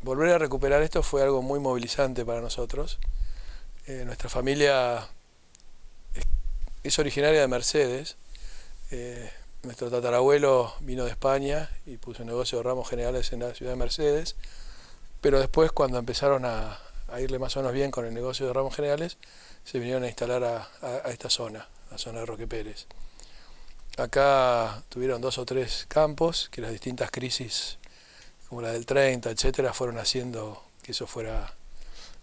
volver a recuperar esto fue algo muy movilizante para nosotros. Nuestra familia es originaria de Mercedes. Nuestro tatarabuelo vino de España y puso un negocio de ramos generales en la ciudad de Mercedes, pero después, cuando empezaron a irle más o menos bien con el negocio de ramos generales, se vinieron a instalar a esta zona, la zona de Roque Pérez. Acá tuvieron 2 o 3 campos que las distintas crisis, como la del 30, etcétera, fueron haciendo que eso fuera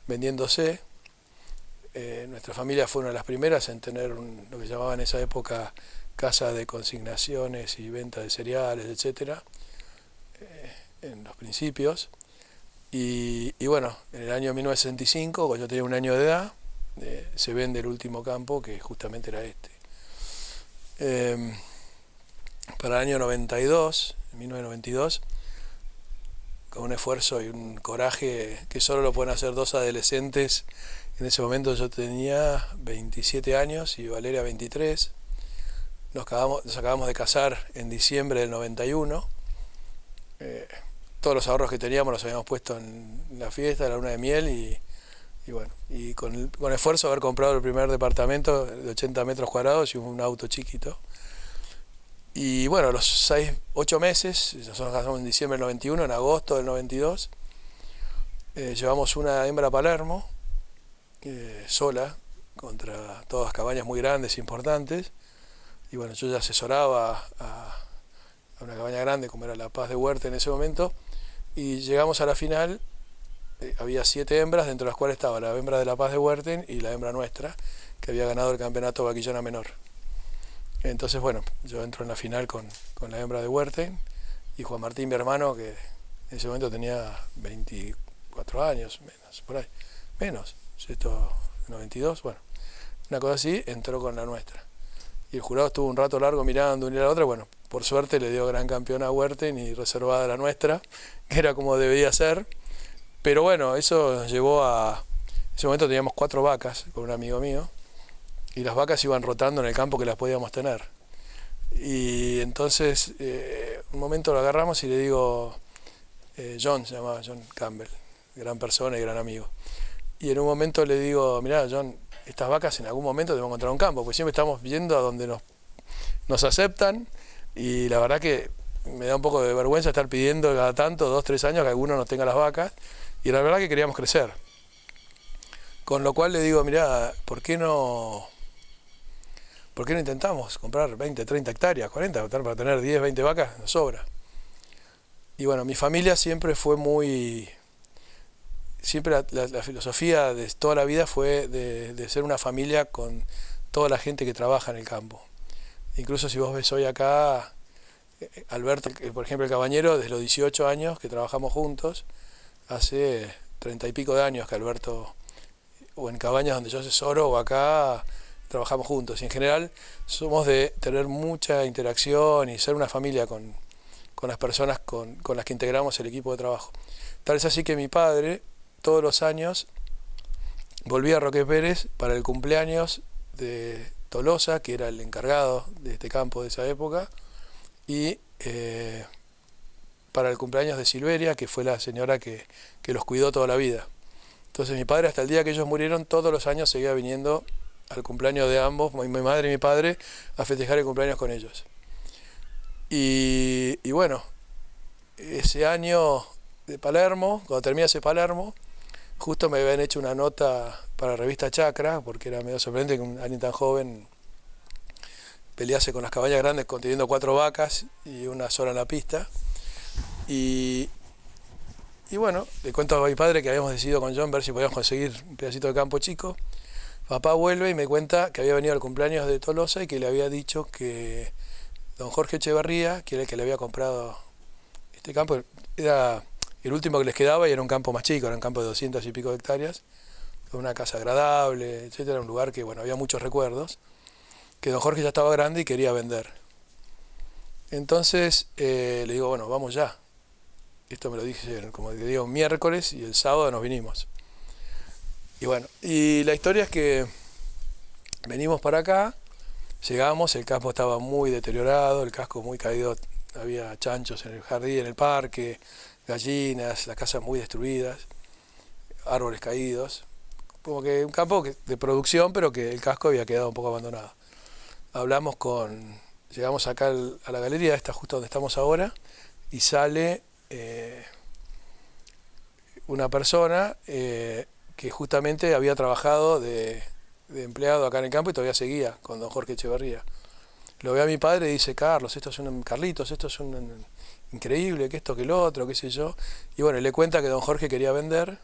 vendiéndose. Nuestra familia fue una de las primeras en tener lo que llamaban en esa época casa de consignaciones y venta de cereales, etcétera, en los principios. Y bueno, en el año 1965, cuando yo tenía 1 año de edad, se vende el último campo, que justamente era este. Para el año 92, en 1992, con un esfuerzo y un coraje que solo lo pueden hacer 2 adolescentes. En ese momento yo tenía 27 años y Valeria 23. Nos acabamos de casar en diciembre del 91. Todos los ahorros que teníamos los habíamos puesto en la fiesta, en la luna de miel y bueno, y con esfuerzo haber comprado el primer departamento de 80 metros cuadrados y un auto chiquito. Y bueno, los 8 meses, nosotros nos casamos en diciembre del 91, en agosto del 92, llevamos una hembra a Palermo, sola, contra todas cabañas muy grandes, importantes. Y bueno, yo ya asesoraba a una cabaña grande como era La Paz de Huerte en ese momento, y llegamos a la final. Había 7 hembras, dentro de las cuales estaba la hembra de La Paz de Huerten y la hembra nuestra, que había ganado el campeonato vaquillona menor. Entonces, bueno, yo entro en la final con la hembra de Huerten, y Juan Martín, mi hermano, que en ese momento tenía 24 años, menos, por ahí, menos, esto 92, bueno, una cosa así, entró con la nuestra. Y el jurado estuvo un rato largo mirando una y la otra. Bueno, por suerte le dio gran campeón a Huerten y reservada la nuestra, que era como debía ser. Pero bueno, eso llevó a... En ese momento teníamos 4 vacas con un amigo mío, y las vacas iban rotando en el campo que las podíamos tener. Y entonces, un momento lo agarramos y le digo, John, se llamaba John Campbell, gran persona y gran amigo. Y en un momento le digo, mirá, John, estas vacas en algún momento debemos encontrar un campo, porque siempre estamos viendo a donde nos aceptan, y la verdad que me da un poco de vergüenza estar pidiendo cada tanto, 2 o 3 años, que alguno nos tenga las vacas, y la verdad que queríamos crecer. Con lo cual le digo, mirá, ¿por qué no intentamos comprar 20, 30 hectáreas, 40, para tener 10, 20 vacas? Nos sobra. Y bueno, mi familia siempre fue muy... Siempre la filosofía de toda la vida fue de ser una familia con toda la gente que trabaja en el campo. Incluso si vos ves hoy acá, Alberto, por ejemplo, el cabañero, desde los 18 años que trabajamos juntos, hace 30 y pico de años que Alberto, o en cabañas donde yo asesoro, o acá, trabajamos juntos. Y en general somos de tener mucha interacción y ser una familia con las personas con las que integramos el equipo de trabajo. Tal es así que mi padre, todos los años, volvía a Roque Pérez para el cumpleaños de Tolosa, que era el encargado de este campo de esa época, y para el cumpleaños de Silveria, que fue la señora que los cuidó toda la vida. Entonces mi padre, hasta el día que ellos murieron, todos los años seguía viniendo al cumpleaños de ambos, mi madre y mi padre, a festejar el cumpleaños con ellos. Y bueno, ese año de Palermo, cuando terminé ese Palermo, justo me habían hecho una nota para la revista Chacra, porque era medio sorprendente que alguien tan joven pelease con las cabañas grandes teniendo 4 vacas y una sola en la pista. Y bueno, le cuento a mi padre que habíamos decidido con John ver si podíamos conseguir un pedacito de campo chico. Papá vuelve y me cuenta que había venido al cumpleaños de Tolosa y que le había dicho que don Jorge Echeverría, que era el que le había comprado este campo, era el último que les quedaba y era un campo más chico, era un campo de 200 y pico de hectáreas, con una casa agradable, etcétera, un lugar que, bueno, había muchos recuerdos, que don Jorge ya estaba grande y quería vender. Entonces le digo, bueno, vamos ya. Esto me lo dije, como te digo, un miércoles, y el sábado nos vinimos. Y bueno, y la historia es que venimos para acá, llegamos, el campo estaba muy deteriorado, el casco muy caído, había chanchos en el jardín, en el parque, gallinas, las casas muy destruidas, árboles caídos. Como que un campo de producción, pero que el casco había quedado un poco abandonado. Llegamos acá a la galería, esta justo donde estamos ahora, y sale una persona que justamente había trabajado de empleado acá en el campo y todavía seguía con don Jorge Echeverría. Lo ve a mi padre y dice: Carlitos, esto es increíble, que esto, que lo otro, qué sé yo. Y bueno, le cuenta que don Jorge quería vender,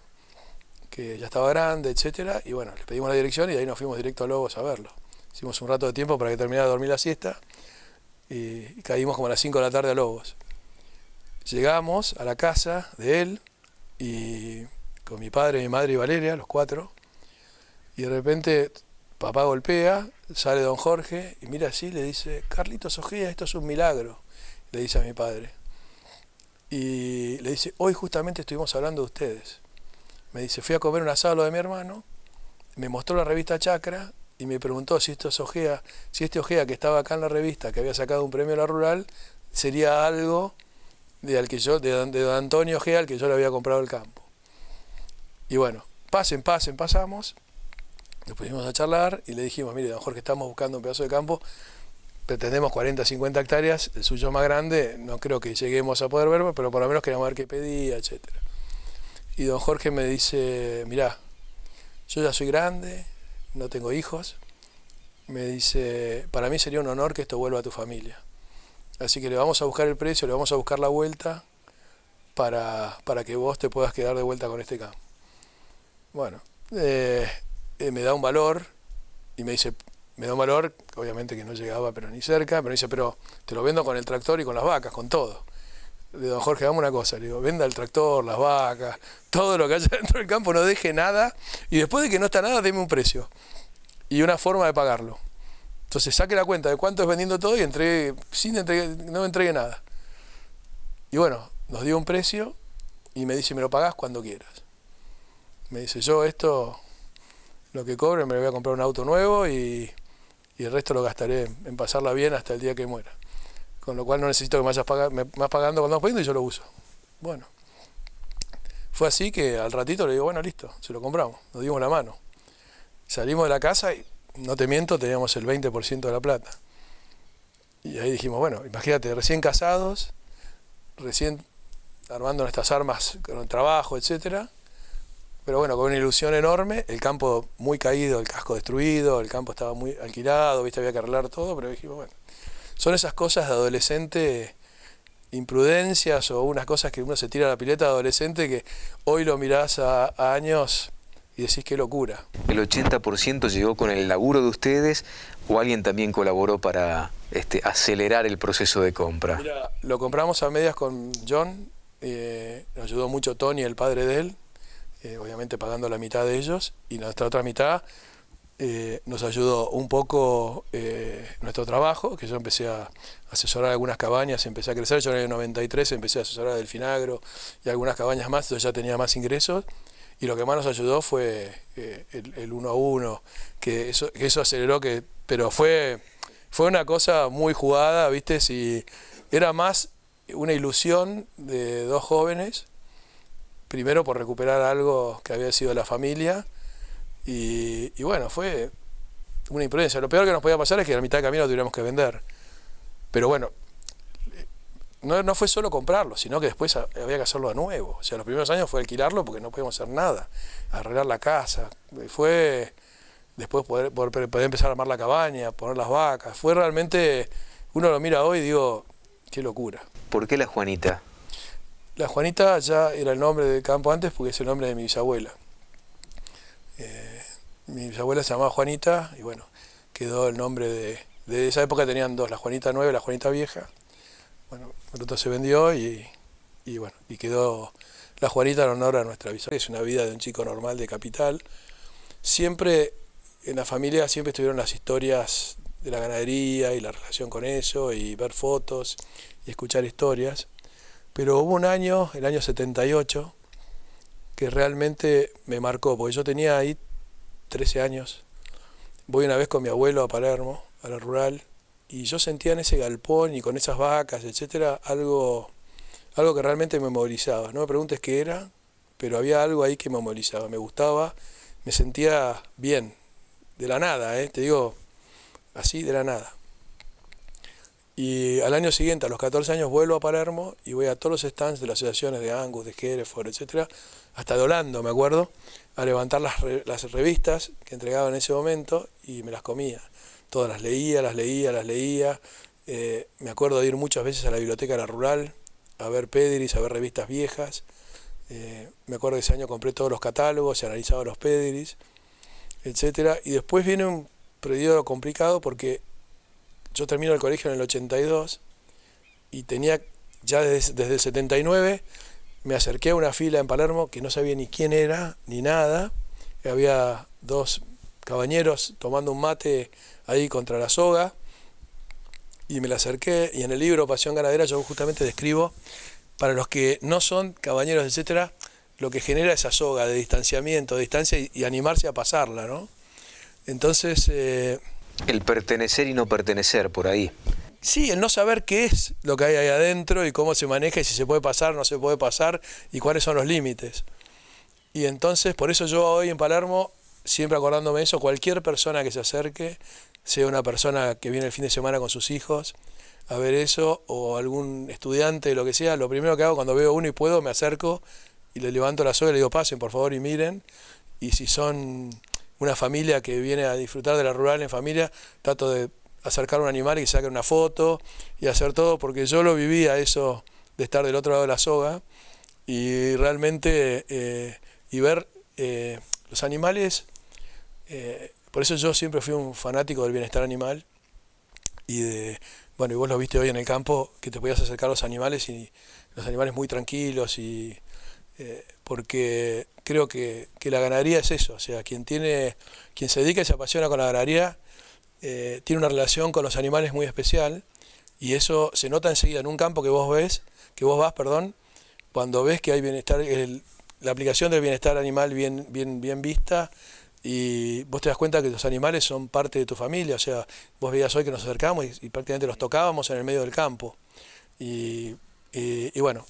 que ya estaba grande, etcétera. Y bueno, le pedimos la dirección y de ahí nos fuimos directo a Lobos a verlo. Hicimos un rato de tiempo para que terminara de dormir la siesta y caímos como a las 5 de la tarde a Lobos. Llegamos a la casa de él y con mi padre, mi madre y Valeria, los 4, y de repente papá golpea, sale don Jorge y mira así, le dice: Carlitos Ojea, esto es un milagro, le dice a mi padre. Y le dice: hoy justamente estuvimos hablando de ustedes. Me dice: fui a comer un asado de mi hermano, me mostró la revista Chacra y me preguntó si este Ojea que estaba acá en la revista, que había sacado un premio a la rural, sería algo de don Antonio Ojea, al que yo le había comprado el campo. Y bueno, pasamos, nos pusimos a charlar y le dijimos: mire, don Jorge, estamos buscando un pedazo de campo, pretendemos 40, 50 hectáreas, el suyo más grande, no creo que lleguemos a poder verlo, pero por lo menos queríamos ver qué pedía, etcétera. Y don Jorge me dice: mirá, yo ya soy grande, no tengo hijos, me dice: para mí sería un honor que esto vuelva a tu familia. Así que le vamos a buscar el precio, le vamos a buscar la vuelta para que vos te puedas quedar de vuelta con este campo. Bueno, me da un valor y me da un valor, obviamente que no llegaba pero ni cerca, pero me dice: pero te lo vendo con el tractor y con las vacas, con todo. Le digo: don Jorge, hagamos una cosa, le digo: venda el tractor, las vacas, todo lo que haya dentro del campo, no deje nada, y después de que no está nada, deme un precio y una forma de pagarlo. Entonces saque la cuenta de cuánto es vendiendo todo y no me entregue nada. Y bueno, nos dio un precio y me dice: me lo pagás cuando quieras. Me dice: yo esto, lo que cobre, me lo voy a comprar un auto nuevo y el resto lo gastaré en pasarla bien hasta el día que muera. Con lo cual no necesito que me vayas pagando cuando vas poniendo y yo lo uso. Bueno, fue así que al ratito le digo: bueno, listo, se lo compramos, nos dimos la mano. Salimos de la casa y, no te miento, teníamos el 20% de la plata. Y ahí dijimos: bueno, imagínate, recién casados, recién armando nuestras armas con el trabajo, etcétera. Pero bueno, con una ilusión enorme, el campo muy caído, el casco destruido, el campo estaba muy alquilado, viste, había que arreglar todo, pero dijimos: bueno, son esas cosas de adolescente, imprudencias o unas cosas que uno se tira a la pileta de adolescente que hoy lo mirás a años y decís: qué locura. ¿El 80% llegó con el laburo de ustedes o alguien también colaboró para acelerar el proceso de compra? Mira, lo compramos a medias con John, nos ayudó mucho Tony, el padre de él, obviamente pagando la mitad de ellos, y nuestra otra mitad nos ayudó un poco nuestro trabajo, que yo empecé a asesorar algunas cabañas, empecé a crecer. Yo en el 93 empecé a asesorar a Delfinagro y algunas cabañas más, entonces ya tenía más ingresos. Y lo que más nos ayudó fue el 1 a 1, que eso aceleró, pero fue una cosa muy jugada, ¿viste? Si era más una ilusión de dos jóvenes, primero por recuperar algo que había sido de la familia, y bueno, fue una imprudencia. Lo peor que nos podía pasar es que a la mitad de camino lo tuviéramos que vender. Pero bueno, no fue solo comprarlo, sino que después había que hacerlo de nuevo. O sea, los primeros años fue alquilarlo porque no podíamos hacer nada, arreglar la casa. Fue después poder empezar a armar la cabaña, poner las vacas. Fue realmente, uno lo mira hoy y digo: qué locura. ¿Por qué la Juanita? La Juanita ya era el nombre del campo antes porque es el nombre de mi bisabuela. Mi bisabuela se llamaba Juanita y bueno, quedó el nombre de esa época. Tenían dos, la Juanita nueva y la Juanita vieja. Bueno, el otro se vendió y bueno, y quedó la Juanita en honor a nuestra bisabuela. Es una vida de un chico normal de capital. Siempre en la familia siempre estuvieron las historias de la ganadería y la relación con eso, y ver fotos y escuchar historias. Pero hubo un año, el año 78, que realmente me marcó, porque yo tenía ahí 13 años. Voy una vez con mi abuelo a Palermo, a la rural, y yo sentía en ese galpón y con esas vacas, etcétera, algo algo que realmente me movilizaba. No me preguntes qué era, pero había algo ahí que me movilizaba, me gustaba, me sentía bien, de la nada, te digo, así de la nada. Y al año siguiente, a los 14 años, vuelvo a Palermo y voy a todos los stands de las asociaciones de Angus, de Hereford, etcétera, hasta de Orlando, me acuerdo, a levantar las revistas que entregaba en ese momento y me las comía. Todas las leía. Me acuerdo de ir muchas veces a la biblioteca de la Rural, a ver Pedigree, a ver revistas viejas. Me acuerdo que ese año compré todos los catálogos y analizaba los Pedigree, etcétera. Y después viene un periodo complicado porque yo termino el colegio en el 82 y tenía ya desde el 79, me acerqué a una fila en Palermo que no sabía ni quién era, ni nada. Había dos cabañeros tomando un mate ahí contra la soga y me la acerqué, y en el libro Pasión Ganadera yo justamente describo, para los que no son cabañeros, etcétera, lo que genera esa soga de distanciamiento, de distancia y animarse a pasarla, ¿no? Entonces... el pertenecer y no pertenecer, por ahí. Sí, el no saber qué es lo que hay ahí adentro y cómo se maneja y si se puede pasar, no se puede pasar y cuáles son los límites. Y entonces, por eso yo hoy en Palermo, siempre acordándome de eso, cualquier persona que se acerque, sea una persona que viene el fin de semana con sus hijos a ver eso, o algún estudiante, lo que sea, lo primero que hago cuando veo uno y puedo, me acerco y le levanto la soga y le digo, pasen por favor y miren. Y si son una familia que viene a disfrutar de la Rural en familia, trato de acercar un animal y que saquen una foto y hacer todo, porque yo lo vivía eso de estar del otro lado de la soga y realmente y ver los animales. Por eso yo siempre fui un fanático del bienestar animal y bueno, y vos lo viste hoy en el campo, que te podías acercar a los animales y los animales muy tranquilos y porque creo que la ganadería es eso, o sea, quien se dedica y se apasiona con la ganadería tiene una relación con los animales muy especial, y eso se nota enseguida en un campo que vos vas, cuando ves que hay bienestar, la aplicación del bienestar animal bien vista, y vos te das cuenta que los animales son parte de tu familia. O sea, vos veías hoy que nos acercamos y prácticamente los tocábamos en el medio del campo, y bueno,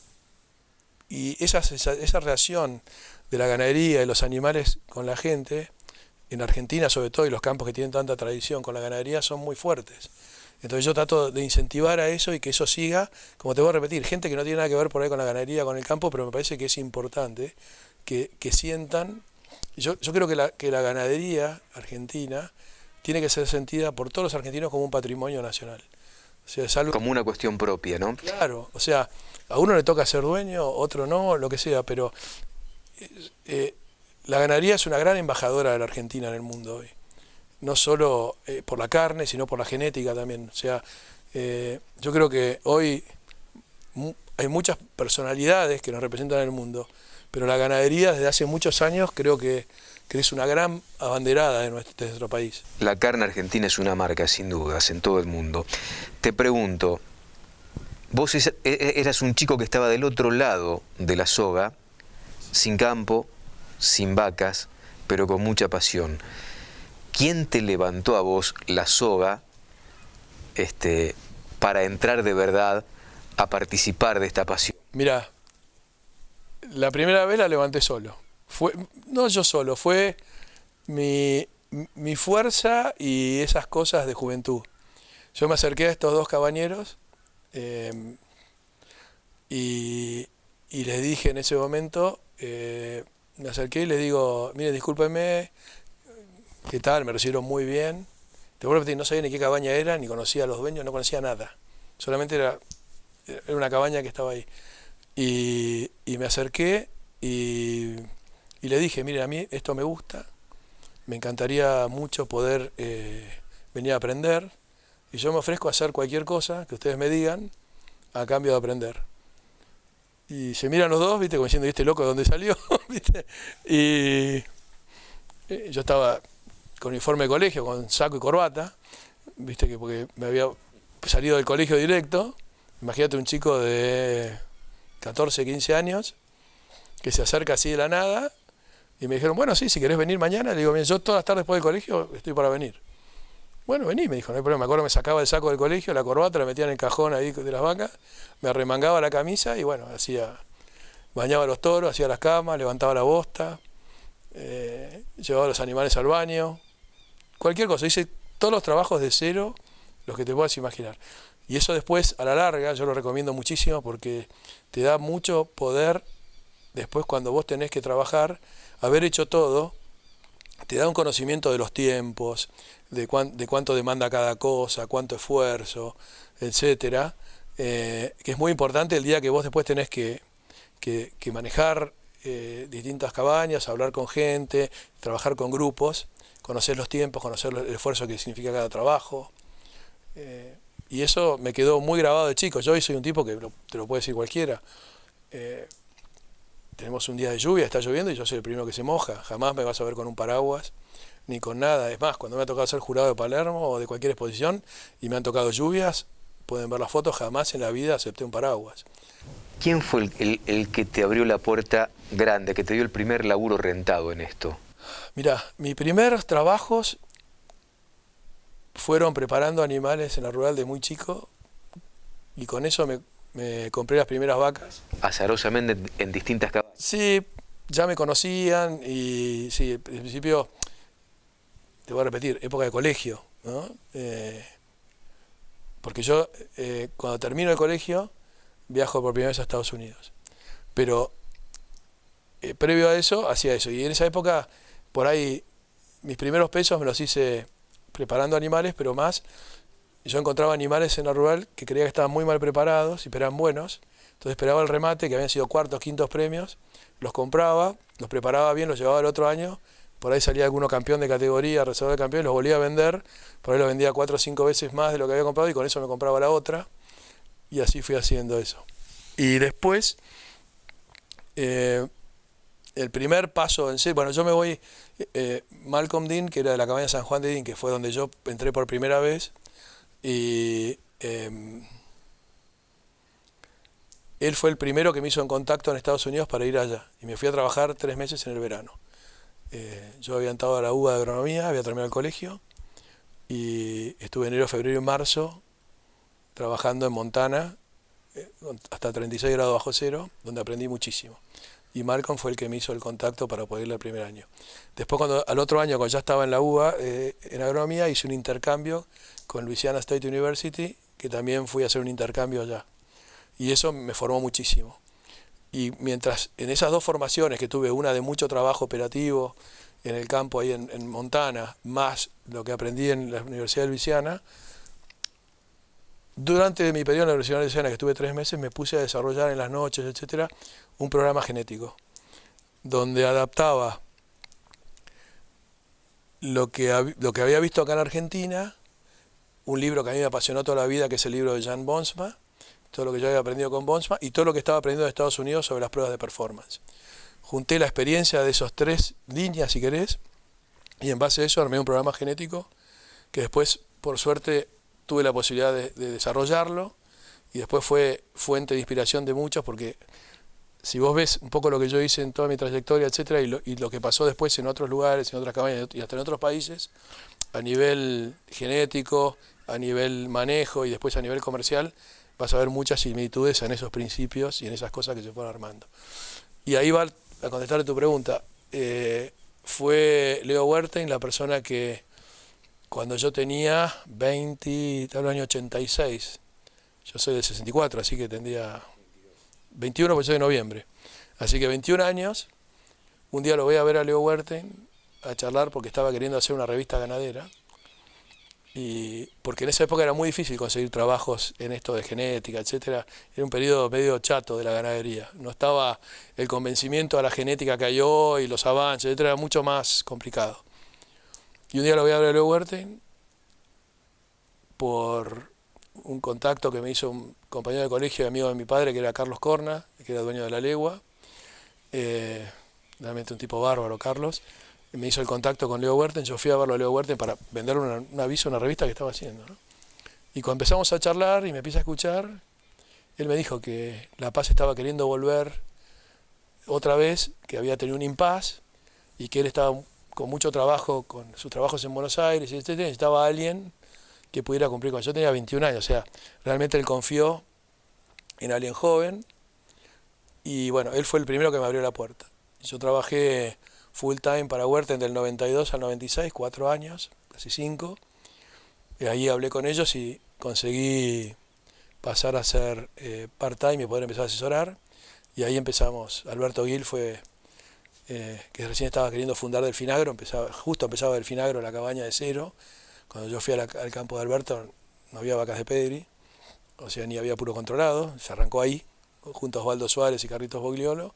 y esa relación de la ganadería y los animales con la gente, en Argentina sobre todo, y los campos que tienen tanta tradición con la ganadería son muy fuertes. Entonces yo trato de incentivar a eso y que eso siga, como te voy a repetir, gente que no tiene nada que ver por ahí con la ganadería, con el campo, pero me parece que es importante que sientan. Yo creo que la ganadería argentina tiene que ser sentida por todos los argentinos como un patrimonio nacional. O sea, es algo, como una cuestión propia, ¿no? Claro, o sea, a uno le toca ser dueño, otro no, lo que sea, pero la ganadería es una gran embajadora de la Argentina en el mundo hoy. No solo por la carne, sino por la genética también. O sea, yo creo que hoy hay muchas personalidades que nos representan en el mundo, pero la ganadería desde hace muchos años creo que es una gran abanderada de nuestro país. La carne argentina es una marca, sin dudas, en todo el mundo. Te pregunto, vos eras un chico que estaba del otro lado de la soga, sin campo, sin vacas, pero con mucha pasión. ¿Quién te levantó a vos la soga para entrar de verdad a participar de esta pasión? Mirá, la primera vez la levanté solo. No yo solo, fue mi fuerza y esas cosas de juventud. Yo me acerqué a estos dos cabañeros y les dije en ese momento, me acerqué y les digo, mire, discúlpenme, ¿qué tal? Me recibieron muy bien. Te vuelvo a repetir, no sabía ni qué cabaña era, ni conocía a los dueños, no conocía nada. Solamente era una cabaña que estaba ahí. Y me acerqué y le dije, mire, a mí esto me gusta, me encantaría mucho poder venir a aprender, y yo me ofrezco a hacer cualquier cosa que ustedes me digan a cambio de aprender. Y se miran los dos, ¿viste? Como diciendo, ¿y este loco de dónde salió? ¿Viste? Y yo estaba con uniforme de colegio, con saco y corbata, ¿viste? Porque me había salido del colegio directo. Imagínate un chico de 14, 15 años que se acerca así de la nada, y me dijeron, bueno, sí, si querés venir mañana. Le digo, bien, yo todas las tardes después del colegio estoy para venir. Bueno, vení, me dijo, no hay problema. Me acuerdo que me sacaba el saco del colegio, la corbata, la metía en el cajón ahí de las vacas, me arremangaba la camisa y bueno, bañaba a los toros, hacía las camas, levantaba la bosta, llevaba a los animales al baño, cualquier cosa. Hice todos los trabajos de cero, los que te puedas imaginar. Y eso después, a la larga, yo lo recomiendo muchísimo porque te da mucho poder, después cuando vos tenés que trabajar, haber hecho todo, te da un conocimiento de los tiempos, de cuánto demanda cada cosa, cuánto esfuerzo, etcétera, que es muy importante el día que vos después tenés que manejar distintas cabañas, hablar con gente, trabajar con grupos, conocer los tiempos, conocer el esfuerzo que significa cada trabajo. Y eso me quedó muy grabado de chico. Yo hoy soy un tipo que te lo puede decir cualquiera. Tenemos un día de lluvia, está lloviendo y yo soy el primero que se moja. Jamás me vas a ver con un paraguas ni con nada. Es más, cuando me ha tocado ser jurado de Palermo o de cualquier exposición y me han tocado lluvias, pueden ver las fotos, jamás en la vida acepté un paraguas. ¿Quién fue el que te abrió la puerta grande, que te dio el primer laburo rentado en esto? Mirá, mis primeros trabajos fueron preparando animales en la rural de muy chico y con eso me compré las primeras vacas. Azarosamente en distintas cabañas. Sí, ya me conocían y sí, en principio, te voy a repetir, época de colegio, ¿no? Porque yo cuando termino el colegio viajo por primera vez a Estados Unidos. Pero previo a eso, hacía eso. Y en esa época, por ahí, mis primeros pesos me los hice preparando animales, pero más, yo encontraba animales en la rural que creía que estaban muy mal preparados y pero eran buenos. Entonces esperaba el remate, que habían sido cuartos, quintos premios, los compraba, los preparaba bien, los llevaba el otro año, por ahí salía alguno campeón de categoría, reserva de campeón, los volvía a vender, por ahí los vendía 4 o 5 veces más de lo que había comprado y con eso me compraba la otra. Y así fui haciendo eso. Y después, el primer paso en serio, bueno, yo me voy, Malcolm Dean, que era de la cabaña San Juan de Dean, que fue donde yo entré por primera vez, y él fue el primero que me hizo en contacto en Estados Unidos para ir allá. Y me fui a trabajar 3 meses en el verano. Yo había entrado a la UBA de agronomía, había terminado el colegio, y estuve enero, febrero y marzo trabajando en Montana, hasta 36 grados bajo cero, donde aprendí muchísimo. Y Malcolm fue el que me hizo el contacto para poder ir el primer año. Después, al otro año, cuando ya estaba en la UBA, en agronomía, hice un intercambio con Louisiana State University, que también fui a hacer un intercambio allá. Y eso me formó muchísimo. Y mientras en esas dos formaciones que tuve, una de mucho trabajo operativo en el campo ahí en Montana, más lo que aprendí en la Universidad de Louisiana, durante mi periodo en la Universidad de Louisiana, que estuve 3 meses, me puse a desarrollar en las noches, etcétera, un programa genético, donde adaptaba lo que había visto acá en Argentina, un libro que a mí me apasionó toda la vida, que es el libro de Jan Bonsma, todo lo que yo había aprendido con Bonsma, y todo lo que estaba aprendiendo en Estados Unidos sobre las pruebas de performance. Junté la experiencia de esos 3 líneas, si querés, y en base a eso armé un programa genético, que después, por suerte, tuve la posibilidad de desarrollarlo, y después fue fuente de inspiración de muchos, porque si vos ves un poco lo que yo hice en toda mi trayectoria, etcétera, y lo que pasó después en otros lugares, en otras cabañas y hasta en otros países, a nivel genético, a nivel manejo y después a nivel comercial, vas a ver muchas similitudes en esos principios y en esas cosas que se fueron armando. Y ahí va a contestar tu pregunta. Fue Leo Wertheim la persona que, cuando yo tenía 20, estaba en el año 86, yo soy del 64, así que tendría 21, porque soy de noviembre. Así que 21 años, un día lo voy a ver a Leo Wertheim a charlar porque estaba queriendo hacer una revista ganadera. Y porque en esa época era muy difícil conseguir trabajos en esto de genética, etcétera. Era un periodo medio chato de la ganadería. No estaba el convencimiento a la genética que hay hoy, los avances, etcétera, era mucho más complicado. Y un día lo voy a ver a Leo Wertheim por un contacto que me hizo un compañero de colegio y amigo de mi padre, que era Carlos Corna, que era dueño de La Legua. Realmente un tipo bárbaro, Carlos. Me hizo el contacto con Leo Wertheim, yo fui a verlo a Leo Wertheim para venderle un aviso, una revista que estaba haciendo, ¿no? Y cuando empezamos a charlar y me empieza a escuchar, él me dijo que La Paz estaba queriendo volver otra vez, que había tenido un impasse y que él estaba con mucho trabajo, con sus trabajos en Buenos Aires, y etc., necesitaba a alguien que pudiera cumplir con eso. Yo tenía 21 años, o sea, realmente él confió en alguien joven, y bueno, él fue el primero que me abrió la puerta. Yo trabajé full time para Huerta del 92 al 96, 4 años, casi 5, y ahí hablé con ellos y conseguí pasar a ser part-time y poder empezar a asesorar, y ahí empezamos. Alberto Gil fue, que recién estaba queriendo fundar Delfinagro, justo empezaba Delfinagro, la cabaña de cero. Cuando yo fui al campo de Alberto no había vacas de Pedri, o sea, ni había puro controlado, se arrancó ahí, junto a Osvaldo Suárez y Carlitos Bogliolo,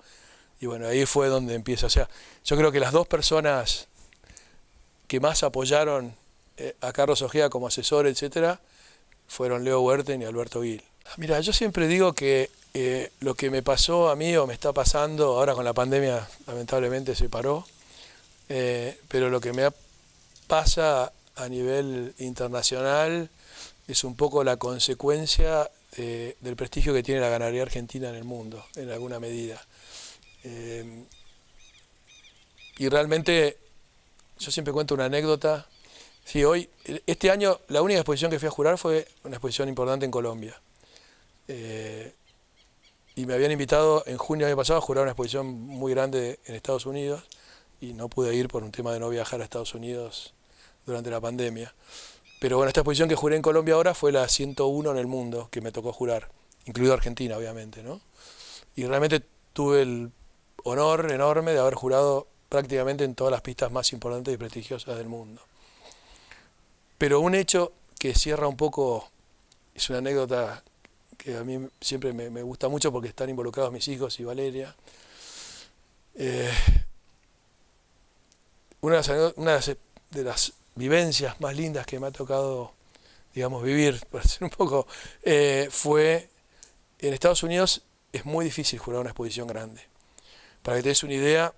y bueno, ahí fue donde empieza. O sea, yo creo que las dos personas que más apoyaron a Carlos Ojea como asesor, etcétera, fueron Leo Huerten y Alberto Gil. Mira, yo siempre digo que lo que me pasó a mí o me está pasando, ahora con la pandemia lamentablemente se paró, pero lo que me pasa a nivel internacional es un poco la consecuencia del prestigio que tiene la ganadería argentina en el mundo, en alguna medida. Y realmente, yo siempre cuento una anécdota. Sí, este año, la única exposición que fui a jurar fue una exposición importante en Colombia. Y me habían invitado en junio del año pasado a jurar una exposición muy grande en Estados Unidos, y no pude ir por un tema de no viajar a Estados Unidos durante la pandemia. Pero bueno, esta exposición que juré en Colombia ahora fue la 101 en el mundo que me tocó jurar, incluido Argentina, obviamente, ¿no? Y realmente tuve el honor enorme de haber jurado prácticamente en todas las pistas más importantes y prestigiosas del mundo. Pero un hecho que cierra un poco, es una anécdota que a mí siempre me gusta mucho porque están involucrados mis hijos y Valeria. Una de las vivencias más lindas que me ha tocado, digamos, vivir, por decir un poco, fue en Estados Unidos. Es muy difícil jurar una exposición grande. Para que te des una idea,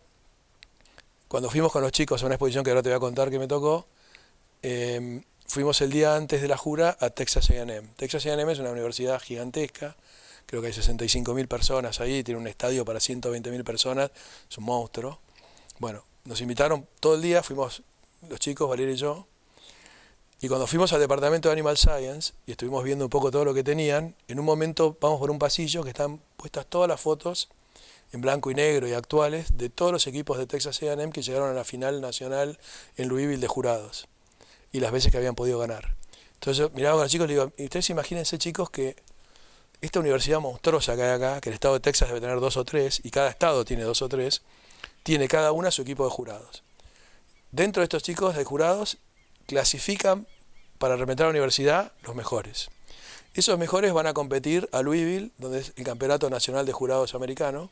cuando fuimos con los chicos a una exposición que ahora te voy a contar que me tocó, fuimos el día antes de la jura a Texas A&M. Texas A&M es una universidad gigantesca, creo que hay 65.000 personas ahí, tiene un estadio para 120.000 personas, es un monstruo. Bueno, nos invitaron todo el día, fuimos los chicos, Valeria y yo, y cuando fuimos al departamento de Animal Science y estuvimos viendo un poco todo lo que tenían, en un momento vamos por un pasillo que están puestas todas las fotos en blanco y negro y actuales de todos los equipos de Texas A&M que llegaron a la final nacional en Louisville de jurados y las veces que habían podido ganar. Entonces yo miraba con los chicos y les digo, y ustedes imagínense, chicos, que esta universidad monstruosa que hay acá, que el estado de Texas debe tener 2 o 3, y cada estado tiene 2 o 3, tiene cada una su equipo de jurados. Dentro de estos chicos de jurados clasifican para representar a la universidad los mejores. Esos mejores van a competir a Louisville, donde es el Campeonato Nacional de Jurados americano,